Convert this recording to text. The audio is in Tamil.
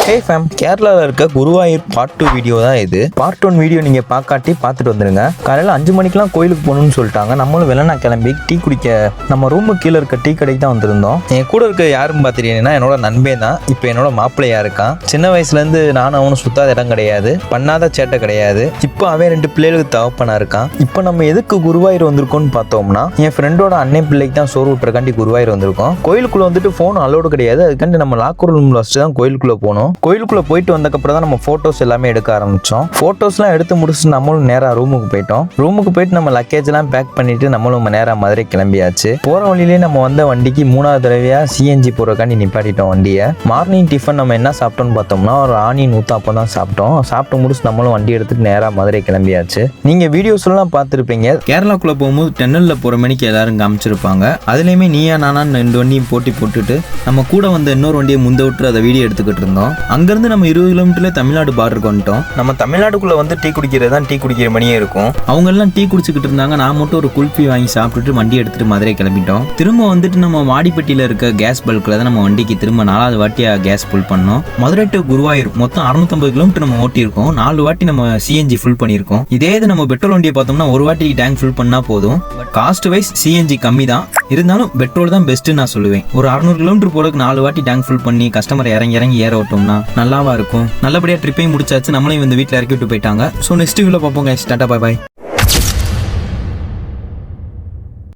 ஹே ஃபேம், கேரளாவில் இருக்க குருவாயூர் பார்ட் 2 வீடியோ தான் இது. பார்ட் 1 வீடியோ நீங்கள் பார்த்துட்டு வந்துடுங்க. காலையில் 5 மணிக்கெலாம் கோயிலுக்கு போகணும்னு சொல்லிட்டாங்க. நம்மளும் வெள்ளனா கிளம்பி டீ குடிக்க நம்ம ரூமுக்கு கீழே இருக்க டீ கடைக்கு தான் வந்திருந்தோம். என் கூட இருக்க யாருன்னு பார்த்துட்டீங்கன்னா என்னோட நண்பே தான். இப்போ என்னோட மாப்பிள்ளையா இருக்கான். சின்ன வயசுலேருந்து நானும் அவனும் சுத்தாத இடம் கிடையாது, பண்ணாத சேட்டை கிடையாது. இப்போ அவன் 2 பிள்ளைகளுக்கு தவப்பனா இருக்கான். இப்போ நம்ம எதுக்கு குருவாயூர் வந்திருக்கோம்னு பார்த்தோம்னா, என் ஃப்ரெண்டோட அண்ணன் பிள்ளைக்கு தான் சோறு விட்டுறக்காண்டி குருவாயூர் வந்திருக்கோம். கோயிலுக்குள்ளே வந்துட்டு ஃபோன் அலோடு கிடையாது. அதுக்காண்டி நம்ம லாக்கர் ரூமில் வச்சுட்டு தான் கோயிலுக்குள்ளே போனோம். கோயிலுக்குள்ளே போயிட்டு வந்தக்கப்புறம் தான் நம்ம ஃபோட்டோஸ் எல்லாமே எடுக்க ஆரம்பித்தோம். ஃபோட்டோஸ்லாம் எடுத்து முடிச்சுட்டு நம்மளும் நேராக ரூமுக்கு போயிட்டோம். ரூமுக்கு போயிட்டு நம்ம லக்கேஜ்லாம் பேக் பண்ணிட்டு நம்மளும் நேராக மதுரை கிளம்பியாச்சு. போகிற வழியிலே நம்ம வந்த வண்டிக்கு 3வது தடவையாக சிஎன்ஜி போகிறக்காண்டி நிப்பாட்டிட்டோம் வண்டியை. மார்னிங் டிஃபன் நம்ம என்ன சாப்பிட்டோம்னு பார்த்தோம்னா ஒரு ஆனியன் ஊத்தாப்பம் தான் சாப்பிட்டோம். சாப்பிட்டு முடிச்சு நம்மளும் வண்டி எடுத்துட்டு நேராக மதுரை கிளம்பியாச்சு. நீங்கள் வீடியோஸ்லாம் பார்த்துருப்பீங்க, கேரளாக்குள்ளே போகும்போது டென்னலில் போகிற மணிக்கு எல்லாரும் காமிச்சிருப்பாங்க. அதுலேயுமே நீயா நானான்னு 2 வண்டியும் போட்டுட்டு நம்ம கூட வந்த இன்னொரு வண்டியை முந்த விட்டு அதை வீடியோ எடுத்துக்கிட்டு இருந்தோம். அங்கேருந்து நம்ம 20 கிலோமீட்டர்ல தமிழ்நாடு பார்டருக்கு வந்துட்டோம். நம்ம தமிழ்நாட்டுக்குள்ள வந்து டீ குடிக்கிறது தான் டீ குடிக்கிற மணியே இருக்கும். அவங்க எல்லாம் டீ குடிச்சுக்கிட்டு இருந்தாங்க. நான் மட்டும் ஒரு குல்ஃபி வாங்கி சாப்பிட்டுட்டு வண்டி எடுத்துட்டு மதுரை கிளம்பிட்டோம். திரும்ப வந்துட்டு நம்ம வாடிப்பட்டியில இருக்க கேஸ் பல்க்ல தான் நம்ம வண்டிக்கு திரும்ப 4வது வாட்டியா கேஸ் ஃபுல் பண்ணோம். மதுரை டு குருவாயூர் மொத்தம் 650 கிலோமீட்டர் நம்ம ஓட்டியிருக்கோம். 4 வாட்டி நம்ம சிஎன்ஜி ஃபுல் பண்ணியிருக்கோம். இதே இது நம்ம பெட்ரோல் வண்டியை பார்த்தோம்னா ஒரு வாட்டி டேங்க் ஃபுல் பண்ணா போதும். பட் காஸ்ட் வைஸ் சிஎன்ஜி கம்மி தான். இருந்தாலும் பெட்ரோல் தான் பெஸ்ட்டு நான் சொல்லுவேன். ஒரு 600 கிலோமீட்டர் போறதுக்கு 4 வாட்டி டேங்க் ஃபுல் பண்ணி கஸ்டமர் இறங்கி ஏற விட்டோம்னா நல்லாவா இருக்கும். நல்லபடியா ட்ரிப்பையும் முடிச்சாச்சு. நம்மளையும் இந்த வீட்டில் இறக்கி விட்டு போயிட்டாங்க. ஸோ நெக்ஸ்ட் வீடியோல பார்ப்போம். Tata, bye bye.